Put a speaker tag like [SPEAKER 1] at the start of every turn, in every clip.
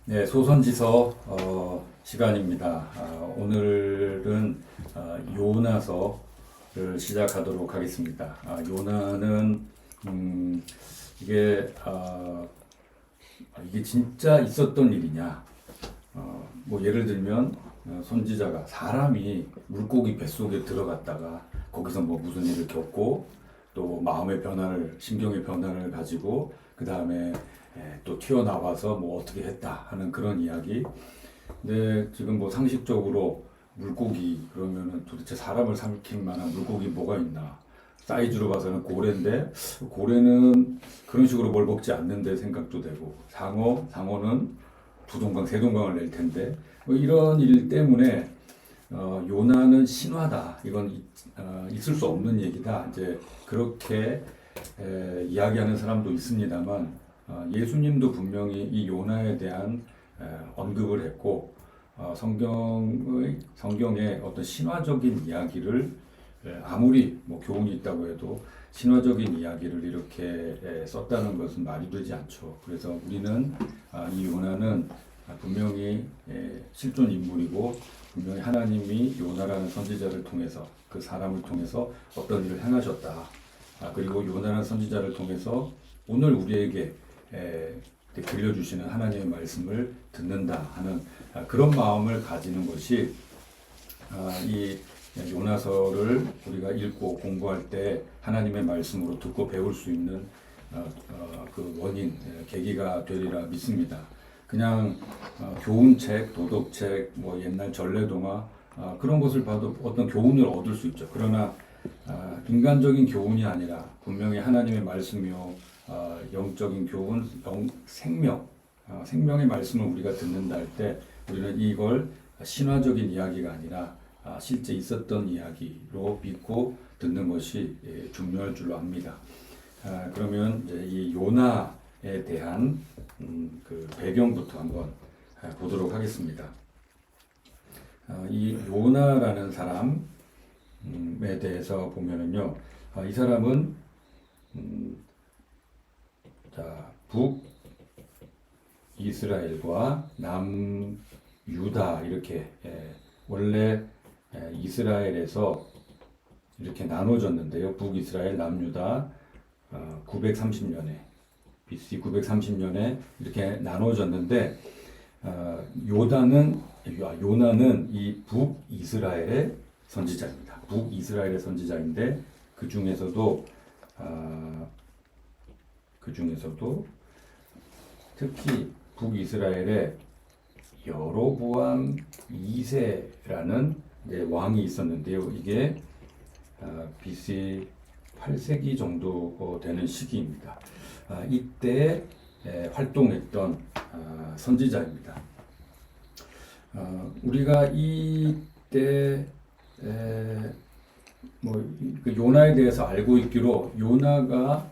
[SPEAKER 1] 네, 소선지서 시간입니다. 오늘은 요나서를 시작하도록 하겠습니다. 요나는 이게 이게 진짜 있었던 일이냐? 뭐 예를 들면 선지자가 사람이 물고기 뱃속에 들어갔다가 거기서 뭐 무슨 일을 겪고 또 마음의 변화를 심경의 변화를 가지고 그 다음에 또 튀어나와서 뭐 어떻게 했다 하는 그런 이야기. 근데 지금 뭐 상식적으로 물고기 그러면은 도대체 사람을 삼킬 만한 물고기 뭐가 있나? 사이즈로 봐서는 고래인데 고래는 그런 식으로 뭘 먹지 않는데 생각도 되고 상어는 두 동강 세 동강을 낼 텐데 뭐 이런 일 때문에 요나는 신화다. 이건 있을 수 없는 얘기다. 이제 그렇게 이야기하는 사람도 있습니다만 예수님도 분명히 이 요나에 대한 언급을 했고 성경의 어떤 신화적인 이야기를 아무리 뭐 교훈이 있다고 해도 신화적인 이야기를 이렇게 썼다는 것은 말이 되지 않죠. 그래서 우리는 이 요나는 분명히 실존 인물이고 분명히 하나님이 요나라는 선지자를 통해서 그 사람을 통해서 어떤 일을 행하셨다. 그리고 요나라는 선지자를 통해서 오늘 우리에게 들려주시는 하나님의 말씀을 듣는다 하는 그런 마음을 가지는 것이 이 요나서를 우리가 읽고 공부할 때 하나님의 말씀으로 듣고 배울 수 있는 그 원인, 계기가 되리라 믿습니다. 그냥 교훈책, 도덕책, 뭐 옛날 전래동화 그런 것을 봐도 어떤 교훈을 얻을 수 있죠. 그러나 인간적인 교훈이 아니라 분명히 하나님의 말씀이요 영적인 교훈, 생명의 말씀을 우리가 듣는다 할 때 우리는 이걸 신화적인 이야기가 아니라 실제 있었던 이야기로 믿고 듣는 것이 중요할 줄로 압니다. 그러면 이제 이 요나에 대한 그 배경부터 한번 보도록 하겠습니다. 이 요나라는 사람에 대해서 보면은요, 이 사람은 북이스라엘과 남유다 이렇게 원래 이스라엘에서 이렇게 나눠졌는데요. 북이스라엘, 남유다 930년에 BC 930년에 이렇게 나눠졌는데 요나는 이 북이스라엘의 선지자입니다. 북이스라엘의 선지자인데 그 중에서도 특히 북이스라엘에 여로보암 2세라는 왕이 있었는데요. 이게 BC 8세기 정도 되는 시기입니다. 이때 활동했던 선지자입니다. 우리가 이때 그 요나에 대해서 알고 있기로 요나가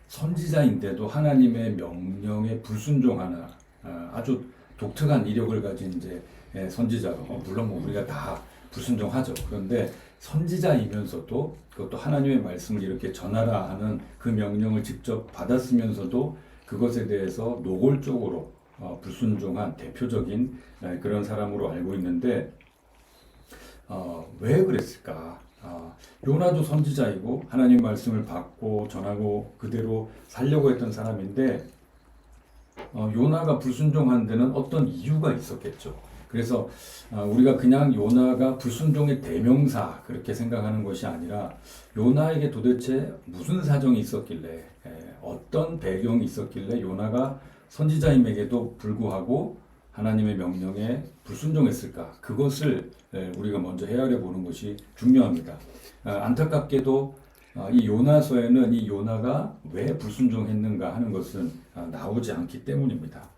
[SPEAKER 1] 선지자인데도 하나님의 명령에 불순종하는 아주 독특한 이력을 가진 이제 선지자로 물론 뭐 우리가 다 불순종하죠. 그런데 선지자이면서도 그것도 하나님의 말씀을 이렇게 전하라 하는 그 명령을 직접 받았으면서도 그것에 대해서 노골적으로 불순종한 대표적인 그런 사람으로 알고 있는데 왜 그랬을까? 요나도 선지자이고 하나님 말씀을 받고 전하고 그대로 살려고 했던 사람인데 요나가 불순종한 데는 어떤 이유가 있었겠죠. 그래서 우리가 그냥 요나가 불순종의 대명사 그렇게 생각하는 것이 아니라 요나에게 도대체 무슨 사정이 있었길래 어떤 배경이 있었길래 요나가 선지자임에게도 불구하고 하나님의 명령에 불순종했을까? 그것을 우리가 먼저 헤아려 보는 것이 중요합니다. 안타깝게도 이 요나서에는 이 요나가 왜 불순종했는가 하는 것은 나오지 않기 때문입니다.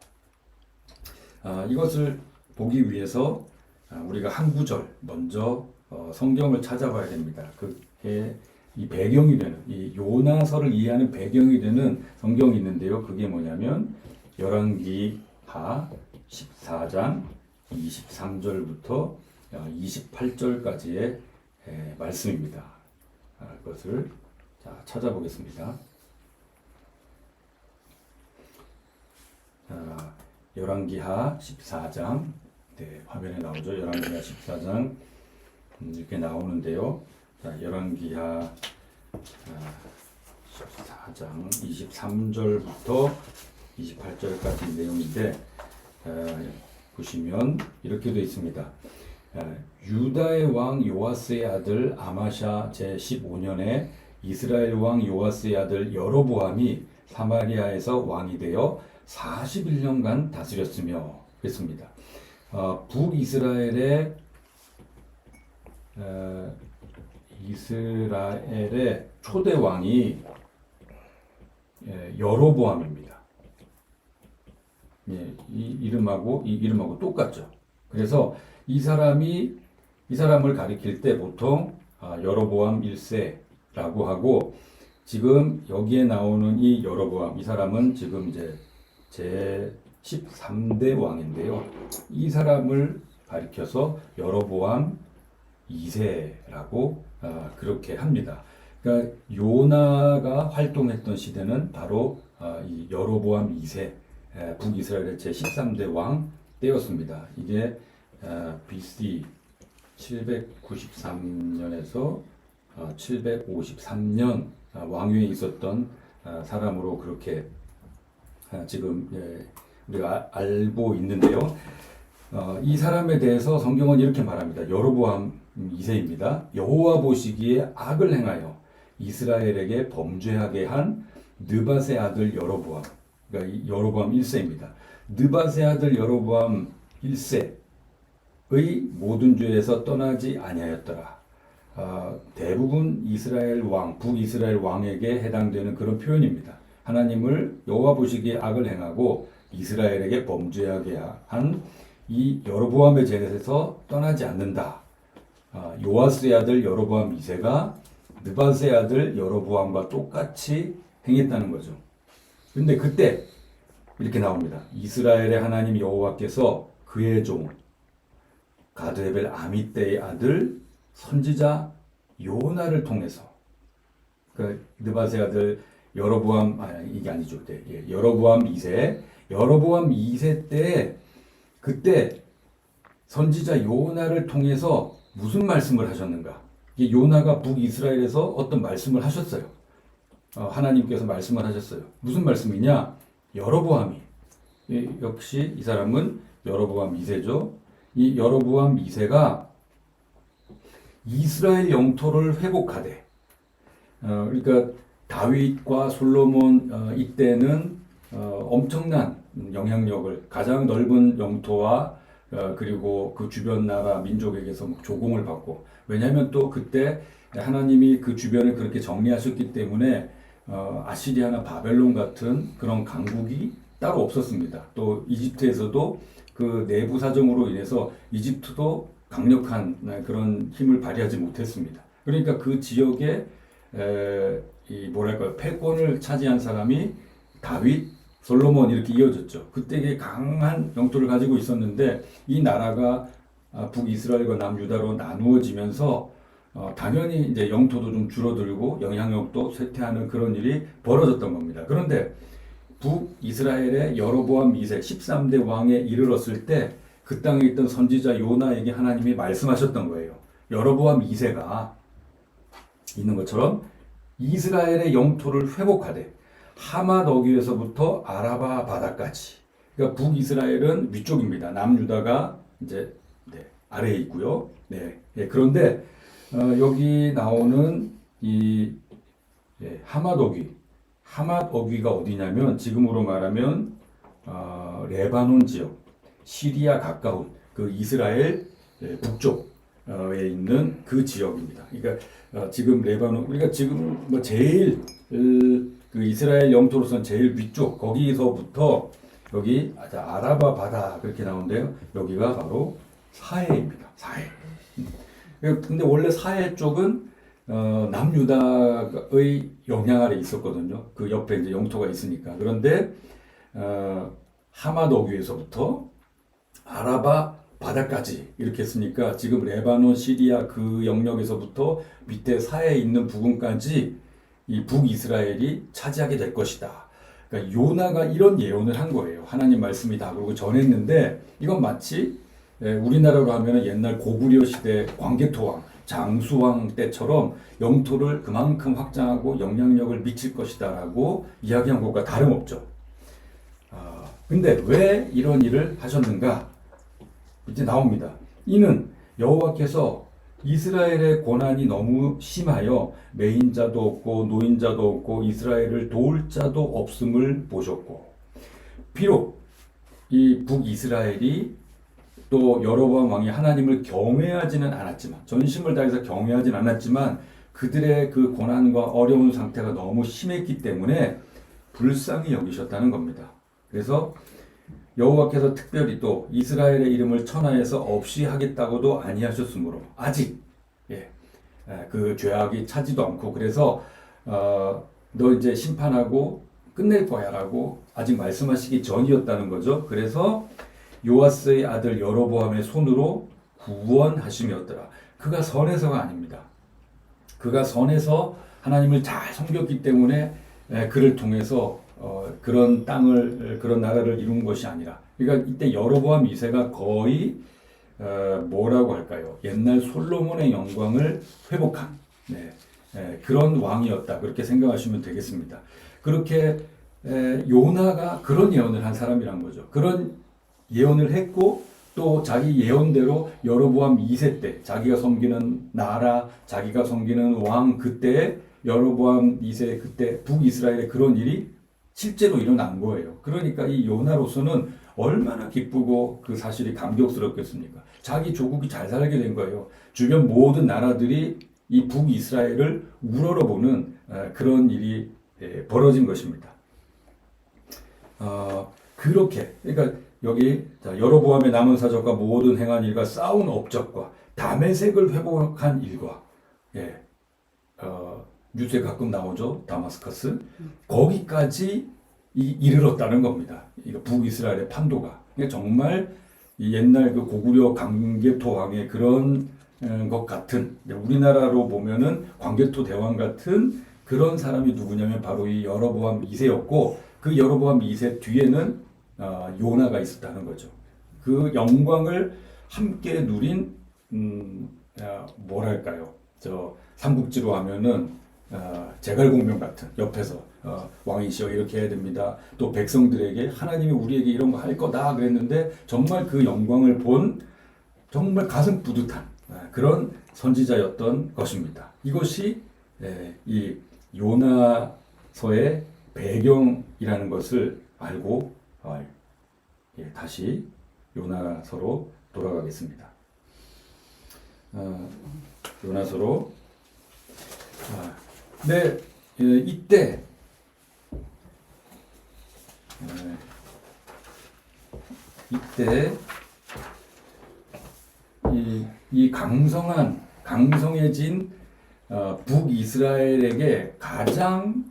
[SPEAKER 1] 이것을 보기 위해서 우리가 한 구절 먼저 성경을 찾아봐야 됩니다. 그게 이 배경이 되는 이 요나서를 이해하는 배경이 되는 성경이 있는데요. 그게 뭐냐면 열왕기하 14장 23절부터 28절까지의 말씀입니다. 그것을 찾아보겠습니다. 열왕기하 14장, 네, 화면에 나오죠. 열왕기하 14장 이렇게 나오는데요. 자, 열왕기하 14장 23절부터 28절까지 내용인데 보시면 이렇게 되어 있습니다. 유다의 왕 요아스의 아들 아마샤 제15년에 이스라엘 왕 요아스의 아들 여로보암이 사마리아에서 왕이 되어 41년간 다스렸으며 그랬습니다. 북이스라엘의 이스라엘의 초대 왕이 여로보암입니다. 예, 이 이름하고 똑같죠. 그래서 이 사람을 가리킬 때 보통 여로보암 1세라고 하고, 지금 여기에 나오는 이 여로보암, 이 사람은 지금 이제 제 13대 왕인데요. 이 사람을 가리켜서 여로보암 2세라고 그렇게 합니다. 그러니까 요나가 활동했던 시대는 바로 이 여로보암 2세, 북이스라엘의 제 13대 왕 때였습니다. 이게 BC 793년에서 753년 왕위에 있었던 사람으로 그렇게 지금 우리가 알고 있는데요. 이 사람에 대해서 성경은 이렇게 말합니다. 여로보암 2세입니다. 여호와 보시기에 악을 행하여 이스라엘에게 범죄하게 한 느밧의 아들 여로보암, 그러니까 여로보암 1세입니다. 느밧의 아들 여로보암 1세의 모든 죄에서 떠나지 아니하였더라. 대부분 이스라엘 왕, 북이스라엘 왕에게 해당되는 그런 표현입니다. 하나님을 여호와 보시기에 악을 행하고 이스라엘에게 범죄하게 한 이 여로보암의 죄에서 떠나지 않는다. 요아스의 아들 여로보암 2세가 느밧의 아들 여로보암과 똑같이 행했다는 거죠. 근데 그때 이렇게 나옵니다. 이스라엘의 하나님 여호와께서 그의 종 가드헤벨 아미떼의 아들 선지자 요나를 통해서, 그 느밧의 아들 여로보암, 이게 아니죠. 네, 여로보암 2세 때 그때 선지자 요나를 통해서 무슨 말씀을 하셨는가? 요나가 북이스라엘에서 어떤 말씀을 하셨어요. 하나님께서 말씀을 하셨어요. 무슨 말씀이냐? 여로보암이, 역시 이 사람은 여로보암 2세죠. 이 여로보암 2세가 이스라엘 영토를 회복하되, 그러니까 다윗과 솔로몬 이때는 엄청난 영향력을, 가장 넓은 영토와 그리고 그 주변 나라 민족에게서 조공을 받고, 왜냐하면 또 그때 하나님이 그 주변을 그렇게 정리하셨기 때문에 아시리아나 바벨론 같은 그런 강국이 따로 없었습니다. 또 이집트에서도 그 내부 사정으로 인해서 이집트도 강력한 그런 힘을 발휘하지 못했습니다. 그러니까 그 지역에 패권을 차지한 사람이 다윗, 솔로몬 이렇게 이어졌죠. 그때 강한 영토를 가지고 있었는데 이 나라가 북이스라엘과 남유다로 나누어지면서 당연히 이제 영토도 좀 줄어들고 영향력도 쇠퇴하는 그런 일이 벌어졌던 겁니다. 그런데 북이스라엘의 여로보암 2세 13대 왕에 이르렀을 때 그 땅에 있던 선지자 요나에게 하나님이 말씀하셨던 거예요. 여로보암 2세가 있는 것처럼 이스라엘의 영토를 회복하되 하맛 어귀에서부터 아라바 바다까지, 그러니까 북이스라엘은 위쪽입니다. 남유다가 이제 아래에 있고요. 그런데 여기 나오는 이 하맛 어귀가 어디냐면 지금으로 말하면 레바논 지역, 시리아 가까운 그 이스라엘 북쪽에 있는 그 지역입니다. 그러니까 지금 레바논, 우리가 지금 뭐 제일 그 이스라엘 영토로서는 제일 위쪽, 거기서부터 여기 아라바 바다 그렇게 나오는데요. 여기가 바로 사해입니다. 사해. 근데 원래 사해 쪽은 남유다의 영향 아래 있었거든요. 그 옆에 이제 영토가 있으니까. 그런데 하맛 어귀에서부터 아라바 바다까지 이렇게 했으니까 지금 레바논, 시리아 그 영역에서부터 밑에 사해에 있는 부분까지 이 북이스라엘이 차지하게 될 것이다. 그러니까 요나가 이런 예언을 한 거예요. 하나님 말씀이 다 그러고 전했는데 이건 마치 우리나라로 하면 옛날 고구려 시대 광개토왕, 장수왕 때처럼 영토를 그만큼 확장하고 영향력을 미칠 것이다라고 이야기한 것과 다름없죠. 근데 왜 이런 일을 하셨는가? 이제 나옵니다. 이는 여호와께서 이스라엘의 고난이 너무 심하여 매인자도 없고 노인자도 없고 이스라엘을 도울 자도 없음을 보셨고, 비록 이 북이스라엘이 또 여로보암 왕이 하나님을 경외하지는 않았지만, 전심을 다해서 경외하지는 않았지만 그들의 그 고난과 어려운 상태가 너무 심했기 때문에 불쌍히 여기셨다는 겁니다. 그래서 여호와께서 특별히 또 이스라엘의 이름을 천하에서 없이 하겠다고도 아니하셨으므로 아직 그 죄악이 차지도 않고, 그래서 너 이제 심판하고 끝낼 거야라고 아직 말씀하시기 전이었다는 거죠. 그래서 요아스의 아들 여로보암의 손으로 구원하심이었더라. 그가 선해서가 아닙니다. 그가 선해서 하나님을 잘 섬겼기 때문에 그를 통해서 그런 땅을, 그런 나라를 이룬 것이 아니라, 그러니까 이때 여로보암 2세가 거의 뭐라고 할까요? 옛날 솔로몬의 영광을 회복한 그런 왕이었다, 그렇게 생각하시면 되겠습니다. 그렇게 요나가 그런 예언을 한 사람이란 거죠. 그런 예언을 했고 또 자기 예언대로 여로보암 2세 때 자기가 섬기는 나라, 자기가 섬기는 왕, 그때 여로보암 2세 그때 북이스라엘에 그런 일이 실제로 일어난 거예요. 그러니까 이 요나로서는 얼마나 기쁘고 그 사실이 감격스럽겠습니까? 자기 조국이 잘 살게 된 거예요. 주변 모든 나라들이 이 북이스라엘을 우러러보는 그런 일이 벌어진 것입니다. 그렇게, 그러니까 여기 여로보암의 남은 사적과 모든 행한 일과 싸운 업적과 다메섹을 회복한 일과, 뉴스에 가끔 나오죠. 다마스커스. 거기까지 이르렀다는 겁니다. 북이스라엘의 판도가. 그러니까 정말 옛날 그 고구려 광개토 왕의 그런 것 같은, 우리나라로 보면은 광개토 대왕 같은 그런 사람이 누구냐면 바로 이 여로보암 2세였고, 그 여로보암 2세 뒤에는 요나가 있었다는 거죠. 그 영광을 함께 누린 뭐랄까요? 저 삼국지로 하면은 제갈공명 같은, 옆에서 왕이시여 이렇게 해야 됩니다. 또 백성들에게 하나님이 우리에게 이런 거 할 거다 그랬는데 정말 그 영광을 본 정말 가슴 뿌듯한 그런 선지자였던 것입니다. 이것이 이 요나서의 배경이라는 것을 알고 다시 요나서로 돌아가겠습니다. 요나서로 이때 이 강성해진 북이스라엘에게 가장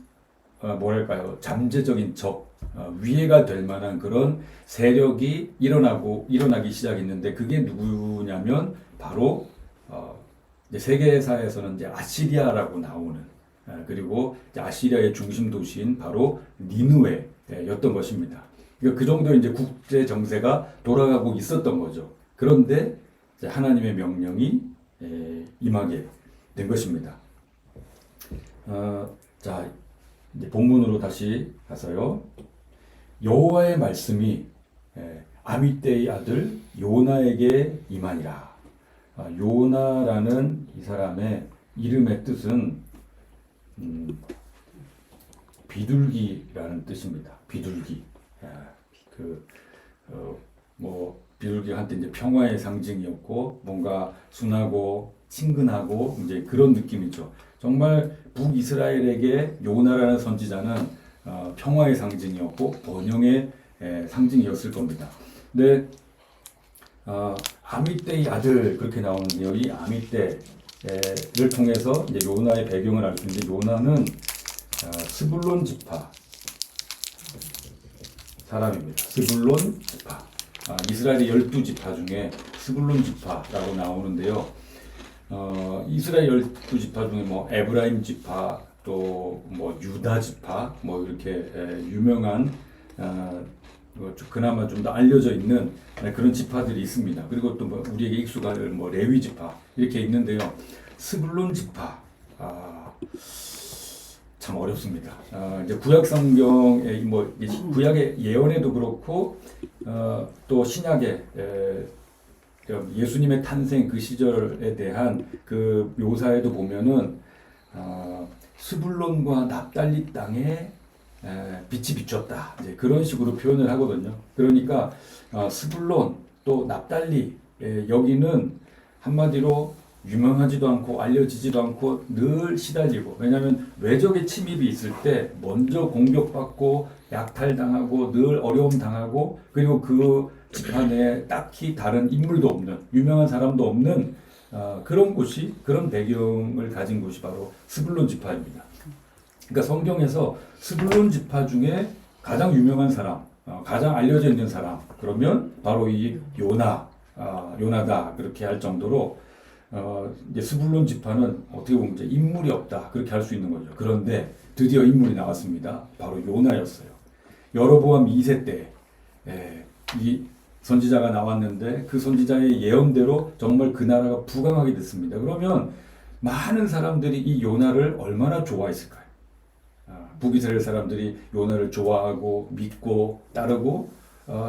[SPEAKER 1] 뭐랄까요, 잠재적인 적, 위해가 될 만한 그런 세력이 일어나기 시작했는데, 그게 누구냐면 바로 세계사에서는 이제 아시리아라고 나오는, 그리고 아시리아의 중심 도시인 바로 니느웨였던 것입니다. 그러니까 그 정도 이제 국제 정세가 돌아가고 있었던 거죠. 그런데 이제 하나님의 명령이 임하게 된 것입니다. 자, 이제 본문으로 다시 가서요. 여호와의 말씀이 아미떼의 아들 요나에게 임하니라. 요나라는 이 사람의 이름의 뜻은 비둘기라는 뜻입니다. 비둘기. 비둘기 한때 이제 평화의 상징이었고, 뭔가 순하고 친근하고 이제 그런 느낌이죠. 정말 북이스라엘에게 요나라는 선지자는 평화의 상징이었고 번영의 상징이었을 겁니다. 근데 아미떼의 아들 그렇게 나오는데요. 이 아미떼를 통해서 이제 요나의 배경을 알 수 있는데, 요나는 스불론 지파 사람입니다. 스불론 지파. 이스라엘의 12지파 중에 스불론 지파라고 나오는데요. 이스라엘 12지파 중에 뭐 에브라임 지파, 또 뭐 유다 지파, 뭐 이렇게 유명한 그나마 좀 더 알려져 있는 그런 지파들이 있습니다. 그리고 또 뭐 우리에게 익숙한 뭐 레위 지파 이렇게 있는데요. 스불론 지파 참 어렵습니다. 이제 구약 성경의 뭐 구약의 예언에도 그렇고 또 신약의 예수님의 탄생 그 시절에 대한 그 묘사에도 보면은 스불론과 납달리 땅에 빛이 비쳤다. 이제 그런 식으로 표현을 하거든요. 그러니까 스불론 또 납달리 여기는 한마디로 유명하지도 않고 알려지지도 않고 늘 시달리고, 왜냐하면 외적의 침입이 있을 때 먼저 공격받고 약탈당하고 늘 어려움 당하고, 그리고 그 집안 내에 딱히 다른 인물도 없는, 유명한 사람도 없는 그런 곳이, 그런 배경을 가진 곳이 바로 스불론 지파입니다. 그러니까 성경에서 스불론 지파 중에 가장 유명한 사람, 가장 알려져 있는 사람, 그러면 바로 이 요나다 그렇게 할 정도로 이제 스불론 지파는 어떻게 보면 이제 인물이 없다 그렇게 할 수 있는 거죠. 그런데 드디어 인물이 나왔습니다. 바로 요나였어요. 여로보암 2세 때 이 선지자가 나왔는데 그 선지자의 예언대로 정말 그 나라가 부강하게 됐습니다. 그러면 많은 사람들이 이 요나를 얼마나 좋아했을까요? 북이스라엘 사람들이 요나를 좋아하고 믿고 따르고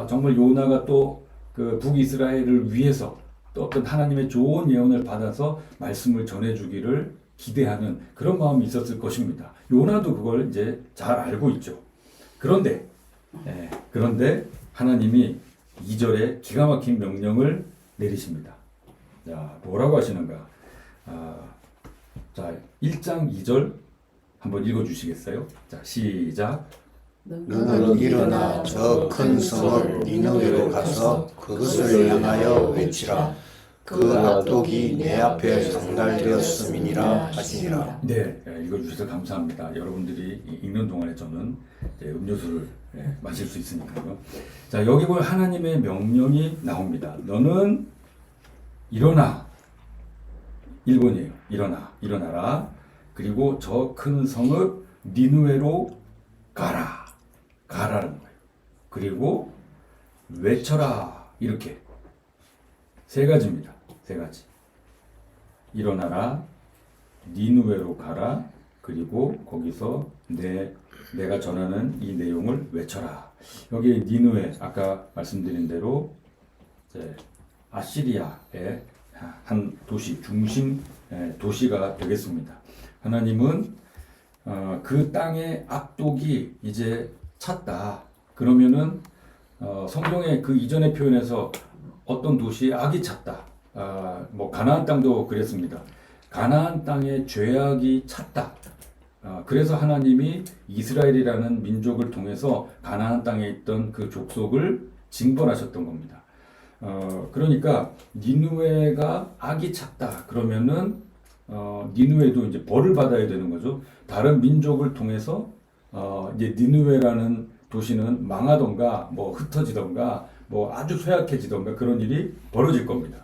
[SPEAKER 1] 정말 요나가 또 그 북이스라엘을 위해서 또 어떤 하나님의 좋은 예언을 받아서 말씀을 전해주기를 기대하는 그런 마음이 있었을 것입니다. 요나도 그걸 이제 잘 알고 있죠. 그런데 하나님이 2절에 기가 막힌 명령을 내리십니다. 자, 뭐라고 하시는가? 자, 1장 2절 한번 읽어주시겠어요? 자, 시작.
[SPEAKER 2] 너는 일어나 저 큰 성읍 니느웨로 가서 그것을 향하여 외치라. 그 악독이 내 앞에 상달되었음이니라 하시니라.
[SPEAKER 1] 네, 읽어주셔서 감사합니다. 여러분들이 읽는 동안에 저는 음료수를 마실 수 있으니까요. 자, 여기 보면 하나님의 명령이 나옵니다. 너는 일어나. 1번이에요. 일어나라. 그리고 저 큰 성읍 니느웨로 가라라는 거예요. 그리고 외쳐라. 이렇게 세 가지입니다. 세 가지. 일어나라, 니느웨로 가라, 그리고 거기서 내가 전하는 이 내용을 외쳐라. 여기 니느웨 아까 말씀드린 대로 이제 아시리아의 한 도시, 중심 도시가 되겠습니다. 하나님은 그 땅의 악독이 이제 찼다. 그러면은 성경의 그 이전의 표현에서 어떤 도시에 악이 찼다. 뭐 가나안 땅도 그랬습니다. 가나안 땅에 죄악이 찼다. 그래서 하나님이 이스라엘이라는 민족을 통해서 가나안 땅에 있던 그 족속을 징벌하셨던 겁니다. 그러니까 니느웨가 악이 찼다. 그러면은 니느웨도 이제 벌을 받아야 되는 거죠. 다른 민족을 통해서 이제 니느웨라는 도시는 망하던가 뭐 흩어지던가 뭐 아주 쇠약해지던가 그런 일이 벌어질 겁니다.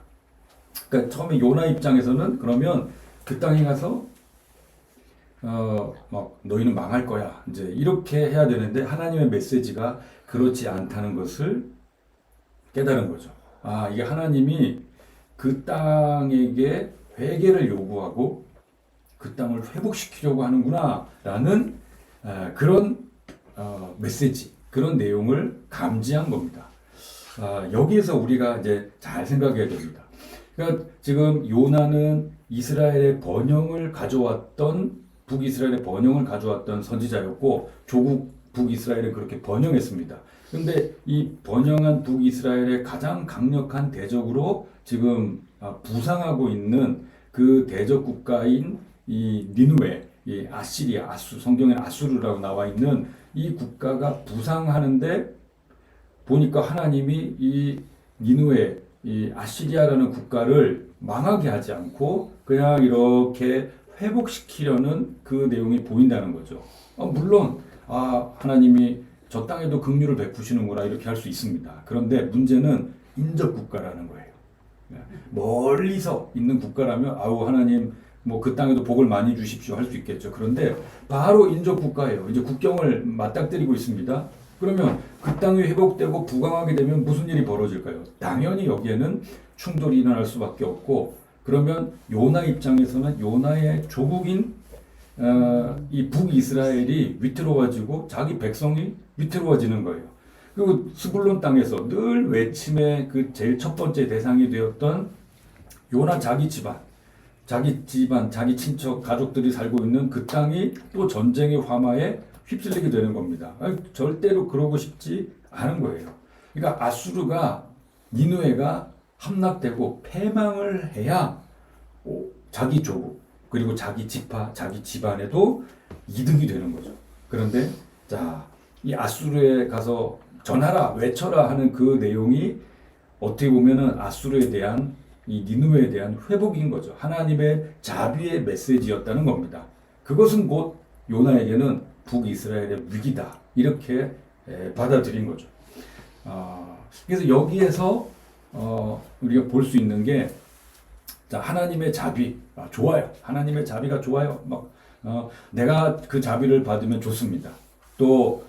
[SPEAKER 1] 그러니까 처음에 요나 입장에서는 그러면 그 땅에 가서 막 너희는 망할 거야 이제 이렇게 해야 되는데 하나님의 메시지가 그렇지 않다는 것을 깨달은 거죠. 이게 하나님이 그 땅에게 회개를 요구하고 그 땅을 회복시키려고 하는구나라는 그런 메시지, 그런 내용을 감지한 겁니다. 여기에서 우리가 이제 잘 생각해야 됩니다. 그러니까 지금 요나는 이스라엘의 번영을 가져왔던 북이스라엘의 번영을 가져왔던 선지자였고 조국 북이스라엘은 그렇게 번영했습니다. 그런데 이 번영한 북이스라엘의 가장 강력한 대적으로 지금 부상하고 있는 그 대적 국가인 이 니느웨, 이 아시리아, 성경에 아수르라고 나와 있는 이 국가가 부상하는데 보니까 하나님이 이 니느웨, 이 아시리아라는 국가를 망하게 하지 않고 그냥 이렇게 회복시키려는 그 내용이 보인다는 거죠. 물론 하나님이 저 땅에도 긍휼을 베푸시는구나 이렇게 할 수 있습니다. 그런데 문제는 인접 국가라는 거예요. 멀리서 있는 국가라면 하나님 뭐 그 땅에도 복을 많이 주십시오 할 수 있겠죠. 그런데 바로 인접 국가예요. 이제 국경을 맞닥뜨리고 있습니다. 그러면 그 땅이 회복되고 부강하게 되면 무슨 일이 벌어질까요? 당연히 여기에는 충돌이 일어날 수밖에 없고, 그러면 요나 입장에서는 요나의 조국인 이 북이스라엘이 위태로워지고 자기 백성이 위태로워지는 거예요. 그리고 스불론 땅에서 늘 외침의 그 제일 첫 번째 대상이 되었던 요나 자기 집안, 자기 친척, 가족들이 살고 있는 그 땅이 또 전쟁의 화마에 휩쓸리게 되는 겁니다. 아니, 절대로 그러고 싶지 않은 거예요. 그러니까 아수르가, 니느웨가 함락되고 패망을 해야 자기 조국, 그리고 자기 지파, 자기 집안에도 이득이 되는 거죠. 그런데 자, 이 아수르에 가서 전하라, 외쳐라 하는 그 내용이 어떻게 보면은 아수르에 대한, 이 니느웨에 대한 회복인 거죠. 하나님의 자비의 메시지였다는 겁니다. 그것은 곧 요나에게는 북이스라엘의 위기다, 이렇게 받아들인 거죠. 그래서 여기에서 우리가 볼 수 있는 게, 자, 하나님의 자비, 좋아요. 하나님의 자비가 좋아요. 내가 그 자비를 받으면 좋습니다. 또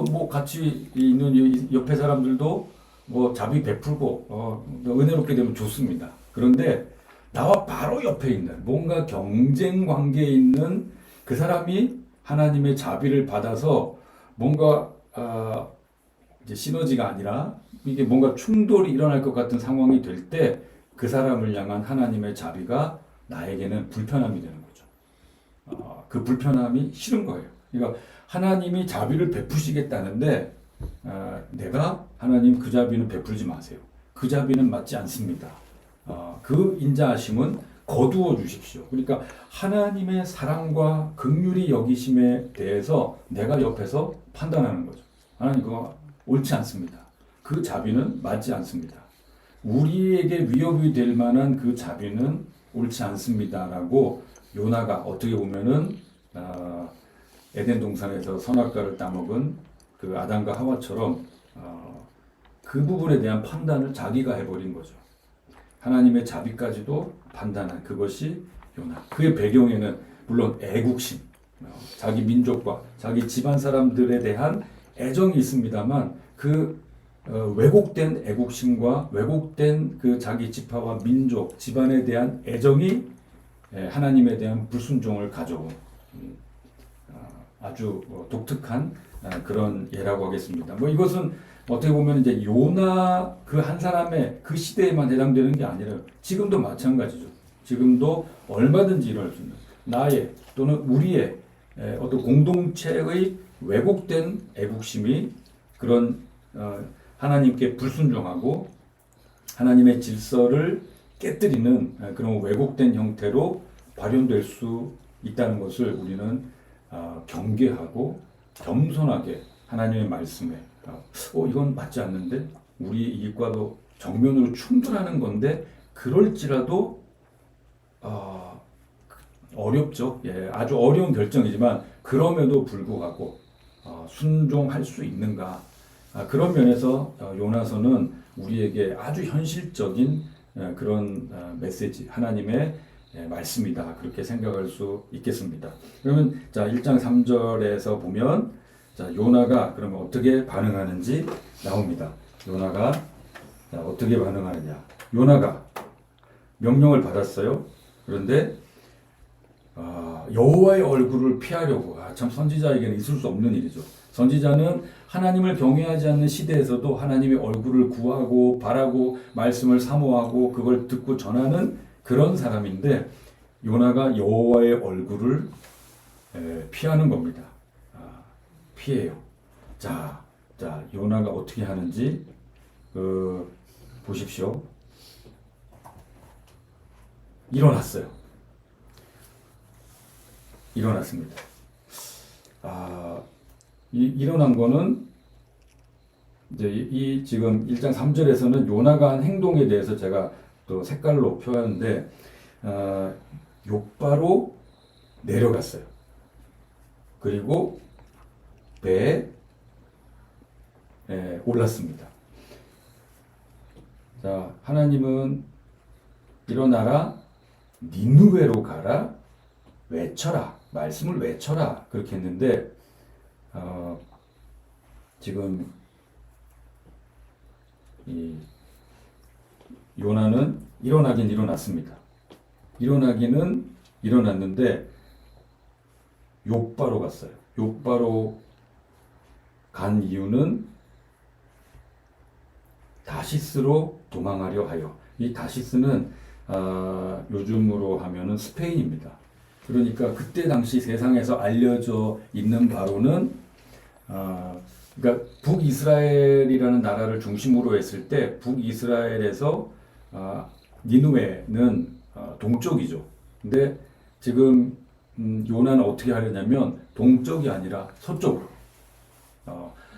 [SPEAKER 1] 뭐 같이 있는 옆에 사람들도 뭐 자비 베풀고 은혜롭게 되면 좋습니다. 그런데 나와 바로 옆에 있는, 뭔가 경쟁 관계에 있는 그 사람이 하나님의 자비를 받아서 뭔가 이제 시너지가 아니라 이게 뭔가 충돌이 일어날 것 같은 상황이 될 때 그 사람을 향한 하나님의 자비가 나에게는 불편함이 되는 거죠. 그 불편함이 싫은 거예요. 그러니까 하나님이 자비를 베푸시겠다는데 내가 하나님 그 자비는 베풀지 마세요. 그 자비는 맞지 않습니다. 그 인자하심은 거두어 주십시오. 그러니까 하나님의 사랑과 긍휼히 여기심에 대해서 내가 옆에서 판단하는 거죠. 하나님 그거 옳지 않습니다. 그 자비는 맞지 않습니다. 우리에게 위협이 될 만한 그 자비는 옳지 않습니다라고 요나가 어떻게 보면은 에덴 동산에서 선악과를 따먹은 그 아담과 하와처럼 그 부분에 대한 판단을 자기가 해버린 거죠. 하나님의 자비까지도 판단한 그것이 요나. 그의 배경에는 물론 애국심, 자기 민족과 자기 집안 사람들에 대한 애정이 있습니다만, 그 왜곡된 애국심과 왜곡된 그 자기 지파와 민족, 집안에 대한 애정이 하나님에 대한 불순종을 가져온 아주 독특한 그런 예라고 하겠습니다. 뭐 이것은 어떻게 보면 이제 요나 그 한 사람의 그 시대에만 해당되는 게 아니라 지금도 마찬가지죠. 지금도 얼마든지 일어날 수 있는 나의 또는 우리의 어떤 공동체의 왜곡된 애국심이 그런 하나님께 불순종하고 하나님의 질서를 깨뜨리는 그런 왜곡된 형태로 발현될 수 있다는 것을 우리는 경계하고 겸손하게 하나님의 말씀에 이건 맞지 않는데 우리 이익과도 정면으로 충돌하는 건데 그럴지라도 어렵죠. 예, 아주 어려운 결정이지만 그럼에도 불구하고 순종할 수 있는가? 그런 면에서 요나서는 우리에게 아주 현실적인 그런 메시지, 하나님의 말씀이다. 그렇게 생각할 수 있겠습니다. 그러면 자 1장 3절에서 보면 자 요나가 그러면 어떻게 반응하는지 나옵니다. 요나가 자, 어떻게 반응하느냐? 요나가 명령을 받았어요. 그런데 여호와의 얼굴을 피하려고 참 선지자에게는 있을 수 없는 일이죠. 선지자는 하나님을 경외하지 않는 시대에서도 하나님의 얼굴을 구하고 바라고 말씀을 사모하고 그걸 듣고 전하는 그런 사람인데 요나가 여호와의 얼굴을 피하는 겁니다. 피해요. 자 요나가 어떻게 하는지 보십시오. 일어났습니다. 일어난 거는 이제 이 지금 1장 3절에서는 요나가 한 행동에 대해서 제가 또 색깔로 표현하는데 욥바로 내려갔어요. 그리고 배에 올랐습니다. 자, 하나님은 일어나라, 니느웨로 가라 외쳐라 말씀을 외쳐라 그렇게 했는데 지금 이 요나는 일어나긴 일어났습니다. 일어나기는 일어났는데 욥바로 갔어요. 욥바로 간 이유는 다시스로 도망하려 하여. 이 다시스는 요즘으로 하면은 스페인입니다. 그러니까 그때 당시 세상에서 알려져 있는 바로는 그러니까 북이스라엘이라는 나라를 중심으로 했을 때 북이스라엘에서 니느웨는 동쪽이죠. 근데 지금 요나는 어떻게 하려냐면 동쪽이 아니라 서쪽으로.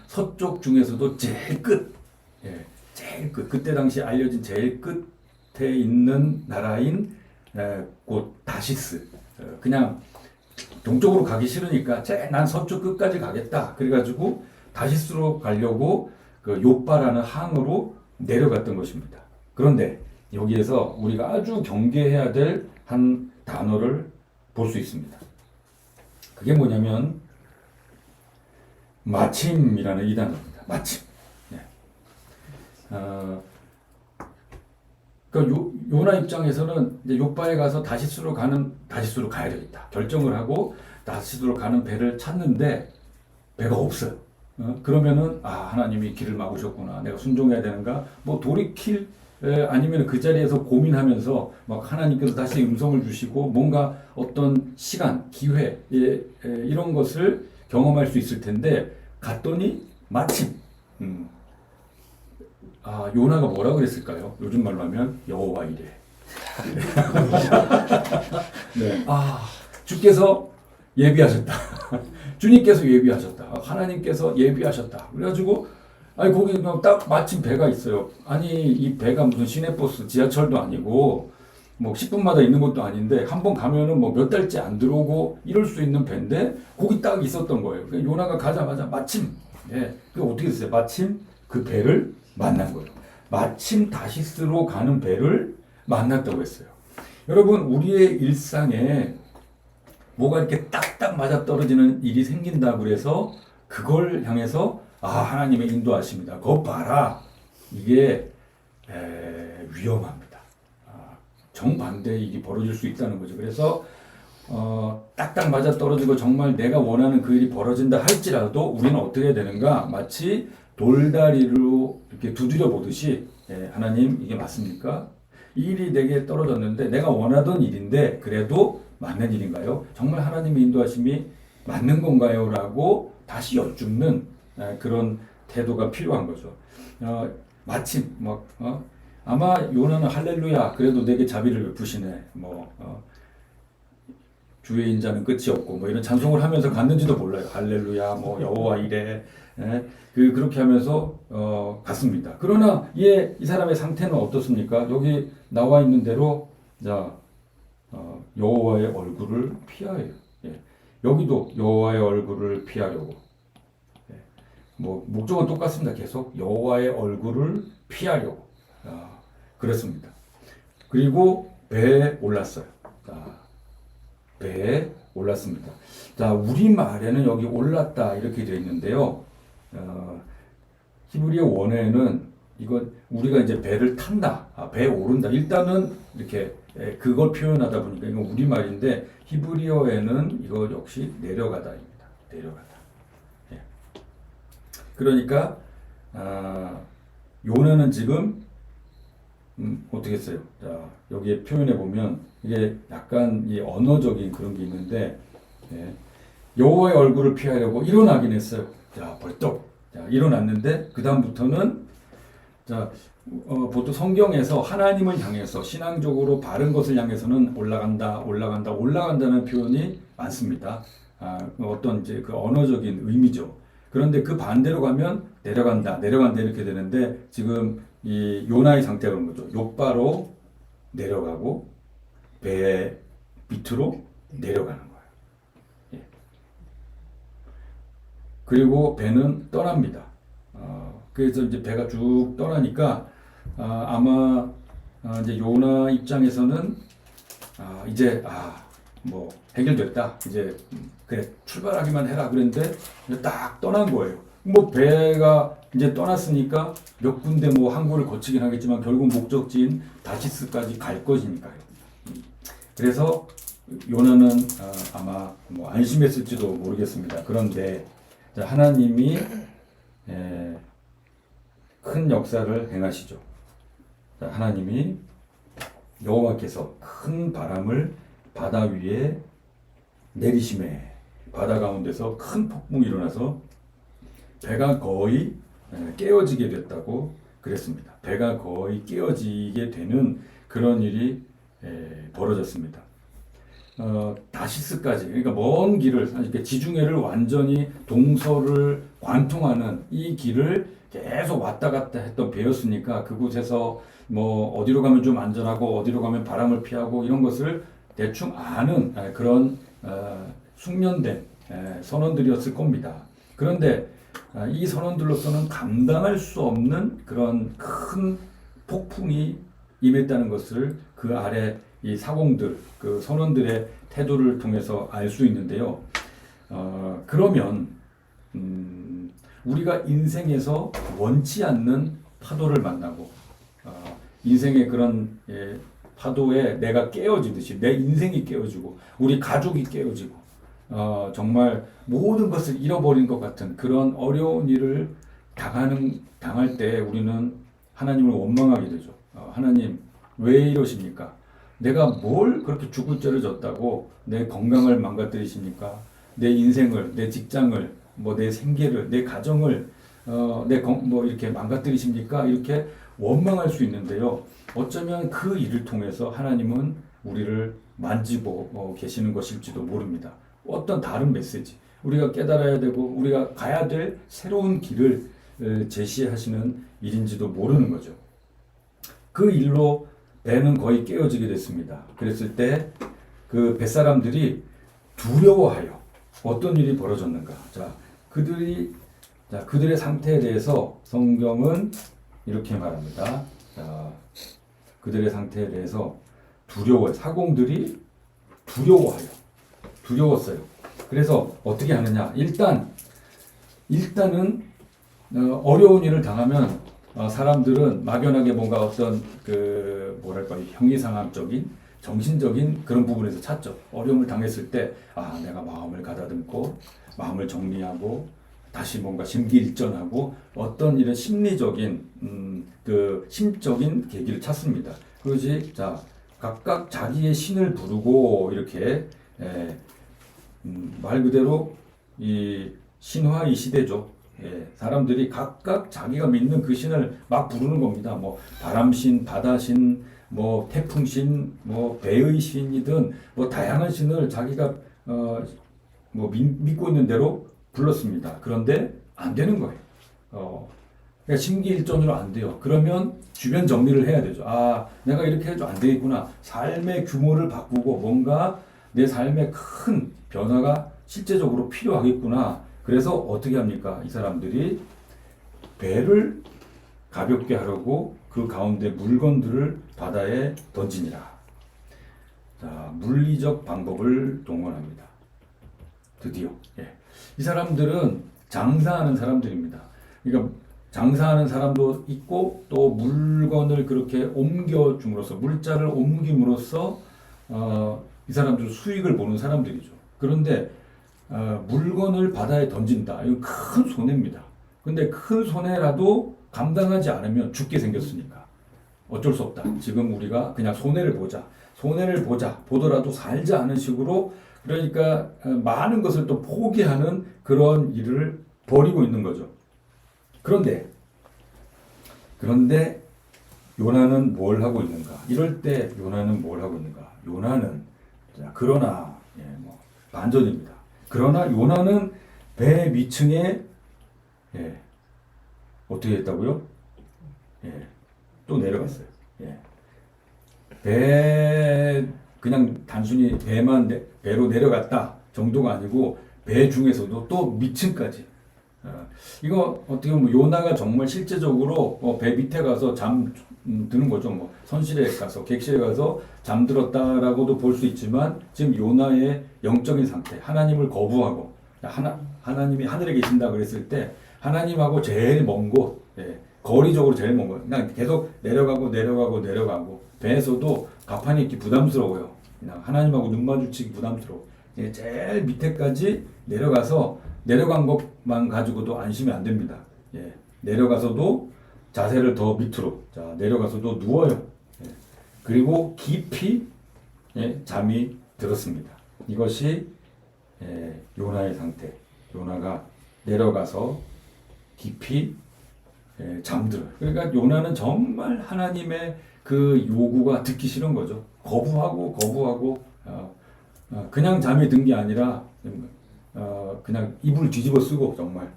[SPEAKER 1] 서쪽 중에서도 제일 끝, 제일 끝. 그때 당시 알려진 제일 끝에 있는 나라인 곧 다시스. 그냥 동쪽으로 가기 싫으니까 난 서쪽 끝까지 가겠다. 그래가지고 다시스로 가려고 그 욥바라는 항으로 내려갔던 것입니다. 그런데 여기에서 우리가 아주 경계해야 될 한 단어를 볼 수 있습니다. 그게 뭐냐면 마침이라는 이 단어입니다. 마침. 그러니까 요나 입장에서는 이제 욥바에 가서 다시스로 가야 되겠다. 결정을 하고 다시스로 가는 배를 찾는데 배가 없어요. 그러면은 하나님이 길을 막으셨구나. 내가 순종해야 되는가? 뭐 돌이킬 아니면 그 자리에서 고민하면서 막 하나님께서 다시 음성을 주시고 뭔가 어떤 시간, 기회 이런 것을 경험할 수 있을 텐데 갔더니 마침 요나가 뭐라 그랬을까요? 요즘 말로 하면 여호와 이래. 네. 주께서 예비하셨다. 주님께서 예비하셨다. 하나님께서 예비하셨다. 그래가지고 거기 딱 마침 배가 있어요. 이 배가 무슨 시내버스, 지하철도 아니고 뭐 10분마다 있는 것도 아닌데 한 번 가면은 뭐 몇 달째 안 들어오고 이럴 수 있는 배인데 거기 딱 있었던 거예요. 그러니까 요나가 가자마자 마침 그 어떻게 됐어요? 마침 그 배를 만난 거예요. 마침 다시스로 가는 배를 만났다고 했어요. 여러분 우리의 일상에 뭐가 이렇게 딱딱 맞아 떨어지는 일이 생긴다 그래서 그걸 향해서 하나님의 인도하십니다. 그거 봐라. 이게 위험합니다. 정반대의 일이 벌어질 수 있다는 거죠. 그래서 딱딱 맞아 떨어지고 정말 내가 원하는 그 일이 벌어진다 할지라도 우리는 어떻게 해야 되는가? 마치 돌다리로 이렇게 두드려 보듯이 하나님 이게 맞습니까? 이 일이 내게 떨어졌는데 내가 원하던 일인데 그래도 맞는 일인가요? 정말 하나님의 인도하심이 맞는 건가요? 라고 다시 여쭙는 그런 태도가 필요한 거죠. 마침 아마 요나는 할렐루야 그래도 내게 자비를 베푸시네 주의 인자는 끝이 없고 뭐 이런 찬송을 하면서 갔는지도 몰라요. 할렐루야 뭐 여호와 이래 그렇게 하면서 갔습니다. 그러나 이 사람의 상태는 어떻습니까? 여기 나와 있는 대로 여호와의 얼굴을 피하여요. 여기도 여호와의 얼굴을 피하려고 뭐 목적은 똑같습니다. 계속 여호와의 얼굴을 피하려고 그랬습니다. 그리고 배에 올랐어요. 배에 올랐습니다. 우리말에는 여기 올랐다 이렇게 되어 있는데요. 히브리어 원어에는 이건 우리가 이제 배를 탄다, 배에 오른다. 일단은 이렇게 그걸 표현하다 보니까 이건 우리말인데 히브리어에는 이거 역시 내려가다입니다. 내려가다. 그러니까 요나는 지금 어떻게 했어요? 여기에 표현해 보면 이게 약간 이 언어적인 그런 게 있는데 여호와의 얼굴을 피하려고 일어나긴 했어요. 벌떡 일어났는데 그 다음부터는 보통 성경에서 하나님을 향해서 신앙적으로 바른 것을 향해서는 올라간다는 표현이 많습니다. 어떤 이제 그 언어적인 의미죠. 그런데 그 반대로 가면 내려간다 이렇게 되는데 지금 이 요나의 상태가 그런 거죠. 욥바로 내려가고 배 밑으로 내려가는 거예요. 그리고 배는 떠납니다. 그래서 이제 배가 쭉 떠나니까 아마 이제 요나 입장에서는 이제 뭐 해결됐다. 이제 그래 출발하기만 해라 그랬는데 딱 떠난 거예요. 뭐 배가 이제 떠났으니까 몇 군데 뭐 항구를 거치긴 하겠지만 결국 목적지인 다시스까지 갈 것이니까요. 그래서 요나는 아마 뭐 안심했을지도 모르겠습니다. 그런데 하나님이 큰 역사를 행하시죠. 하나님이 여호와께서 큰 바람을 바다 위에 내리심에 바다 가운데서 큰 폭풍이 일어나서 배가 거의 깨어지게 됐다고 그랬습니다. 배가 거의 깨어지게 되는 그런 일이 벌어졌습니다. 다시스까지, 그러니까 먼 길을, 이렇게 지중해를 완전히 동서를 관통하는 이 길을 계속 왔다 갔다 했던 배였으니까 그곳에서 뭐 어디로 가면 좀 안전하고 어디로 가면 바람을 피하고 이런 것을 대충 아는 그런 숙련된 선원들이었을 겁니다. 그런데 이 선원들로서는 감당할 수 없는 그런 큰 폭풍이 임했다는 것을 그 아래 이 사공들, 그 선원들의 태도를 통해서 알 수 있는데요. 그러면 우리가 인생에서 원치 않는 파도를 만나고 인생의 그런 파도에 내가 깨어지듯이 내 인생이 깨어지고 우리 가족이 깨어지고 정말 모든 것을 잃어버린 것 같은 그런 어려운 일을 당할 때 우리는 하나님을 원망하게 되죠. 하나님 왜 이러십니까? 내가 뭘 그렇게 죽을 죄를 졌다고 내 건강을 망가뜨리십니까? 내 인생을, 내 직장을, 뭐 내 생계를, 내 가정을 뭐 이렇게 망가뜨리십니까? 이렇게 원망할 수 있는데요. 어쩌면 그 일을 통해서 하나님은 우리를 만지고 계시는 것일지도 모릅니다. 어떤 다른 메시지, 우리가 깨달아야 되고 우리가 가야 될 새로운 길을 제시하시는 일인지도 모르는 거죠. 그 일로 배는 거의 깨어지게 됐습니다. 그랬을 때 그 뱃사람들이 두려워하여 어떤 일이 벌어졌는가? 그들의 상태에 대해서 성경은 이렇게 말합니다. 그들의 상태에 대해서 사공들이 두려웠어요. 그래서 어떻게 하느냐? 일단은 어려운 일을 당하면 사람들은 막연하게 뭔가 어떤 형이상학적인 정신적인 그런 부분에서 찾죠. 어려움을 당했을 때 내가 마음을 가다듬고 마음을 정리하고 다시 뭔가 심기일전하고 어떤 이런 심리적인 심적인 계기를 찾습니다. 그것이 각각 자기의 신을 부르고 이렇게 말 그대로 이 신화 이 시대죠. 사람들이 각각 자기가 믿는 그 신을 막 부르는 겁니다. 뭐 바람신, 바다신, 뭐 태풍신, 뭐 배의 신이든 뭐 다양한 신을 자기가 믿고 있는 대로 불렀습니다. 그런데 안 되는 거예요. 그러니까 심기일전으로 안 돼요. 그러면 주변 정리를 해야 되죠. 내가 이렇게 해도 안 되겠구나. 삶의 규모를 바꾸고 뭔가 내 삶에 큰 변화가 실제적으로 필요하겠구나. 그래서 어떻게 합니까? 이 사람들이 배를 가볍게 하려고 그 가운데 물건들을 바다에 던지니라. 물리적 방법을 동원합니다. 드디어. 이 사람들은 장사하는 사람들입니다. 그러니까 장사하는 사람도 있고 또 물건을 그렇게 옮겨줌으로써 물자를 옮김으로써 이 사람들 수익을 보는 사람들이죠. 그런데 물건을 바다에 던진다. 이건 큰 손해입니다. 근데 큰 손해라도 감당하지 않으면 죽게 생겼으니까 어쩔 수 없다. 지금 우리가 그냥 손해를 보더라도 살자 하는 식으로 그러니까 많은 것을 또 포기하는 그런 일을 벌이고 있는 거죠. 그런데 요나는 뭘 하고 있는가? 이럴 때 요나는 뭘 하고 있는가? 요나는 그러나 반전입니다. 그러나 요나는 배 위층에 어떻게 했다고요? 또 내려갔어요. 그냥 단순히 배로 내려갔다 정도가 아니고 배 중에서도 또 위층까지. 이거 어떻게 보면 요나가 정말 실제적으로 배 밑에 가서 드는 거죠. 뭐 선실에 가서 객실에 가서 잠들었다라고도 볼 수 있지만 지금 요나의 영적인 상태, 하나님을 거부하고 하나님이 하늘에 계신다 그랬을 때 하나님하고 제일 먼 곳, 거리적으로 제일 먼 곳, 그냥 계속 내려가고 배에서도 가판이 있기 부담스러워요. 그냥 하나님하고 눈 마주치기 부담스러워. 제일 밑에까지 내려간 것만 가지고도 안심이 안 됩니다. 내려가서도 자세를 더 밑으로, 자 내려가서도 누워요. 그리고 깊이 잠이 들었습니다. 이것이 요나의 상태. 요나가 내려가서 깊이 잠들어요. 그러니까 요나는 정말 하나님의 그 요구가 듣기 싫은 거죠. 거부하고 그냥 잠이 든 게 아니라 그냥 이불 뒤집어 쓰고 정말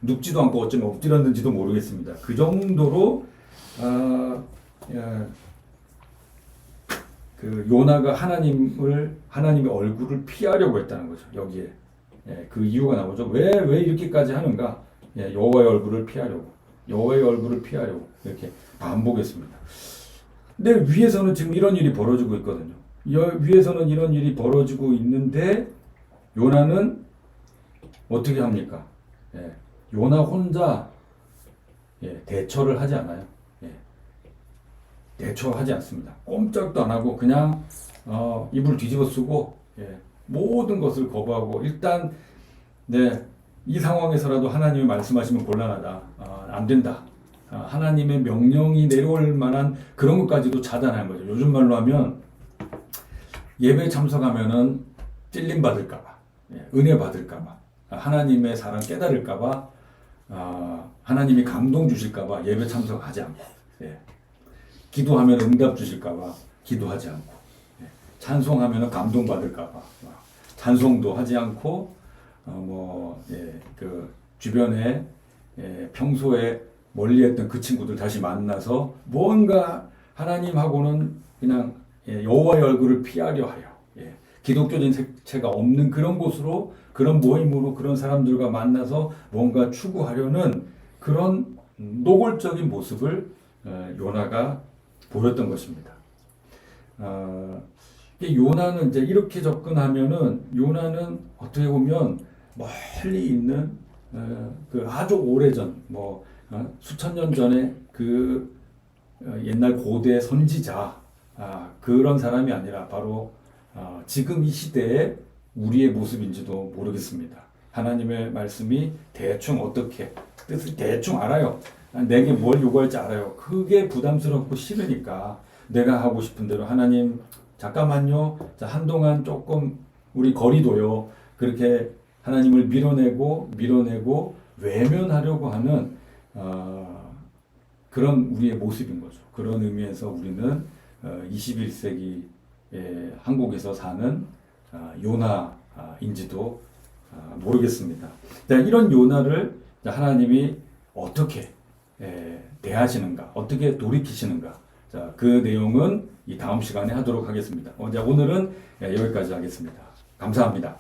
[SPEAKER 1] 눕지도 않고 어쩌면 엎드렸는지도 모르겠습니다. 그 정도로 그 요나가 하나님의 얼굴을 피하려고 했다는 거죠. 여기에 그 이유가 나오죠. 왜 이렇게까지 하는가? 여호와의 얼굴을 피하려고 이렇게 반복했습니다. 근데 위에서는 지금 이런 일이 벌어지고 있거든요. 위에서는 이런 일이 벌어지고 있는데 요나는 어떻게 합니까? 요나 혼자 대처를 하지 않아요. 대처하지 않습니다. 꼼짝도 안 하고 그냥 이불 뒤집어 쓰고 모든 것을 거부하고 일단 이 상황에서라도 하나님이 말씀하시면 곤란하다. 안 된다. 하나님의 명령이 내려올 만한 그런 것까지도 차단하는 거죠. 요즘 말로 하면 예배 참석하면은 찔림 받을까봐, 은혜 받을까봐, 하나님의 사랑 깨달을까봐, 하나님이 감동 주실까봐 예배 참석하지 않고, 기도하면 응답 주실까봐 기도하지 않고, 찬송하면 감동 받을까봐 찬송도 하지 않고, 그 주변에 평소에 멀리했던 그 친구들 다시 만나서 뭔가 하나님하고는 그냥 여호와의 얼굴을 피하려 하여 기독교적인 색채가 없는 그런 곳으로 그런 모임으로 그런 사람들과 만나서 뭔가 추구하려는 그런 노골적인 모습을 요나가 보였던 것입니다. 요나는 이제 이렇게 접근하면은 요나는 어떻게 보면 멀리 있는 그 아주 오래전 수천 년 전에 그 옛날 고대 선지자 그런 사람이 아니라 바로 지금 이 시대의 우리의 모습인지도 모르겠습니다. 하나님의 말씀이 대충 어떻게 뜻을 대충 알아요. 내게 뭘 요구할지 알아요. 그게 부담스럽고 싫으니까 내가 하고 싶은 대로 하나님 잠깐만요. 자, 한동안 조금 우리 거리둬요. 그렇게 하나님을 밀어내고 외면하려고 하는 그런 우리의 모습인 거죠. 그런 의미에서 우리는 21세기 한국에서 사는 요나인지도 모르겠습니다. 이런 요나를 하나님이 어떻게 대하시는가, 어떻게 돌이키시는가, 그 내용은 이 다음 시간에 하도록 하겠습니다. 오늘은 여기까지 하겠습니다. 감사합니다.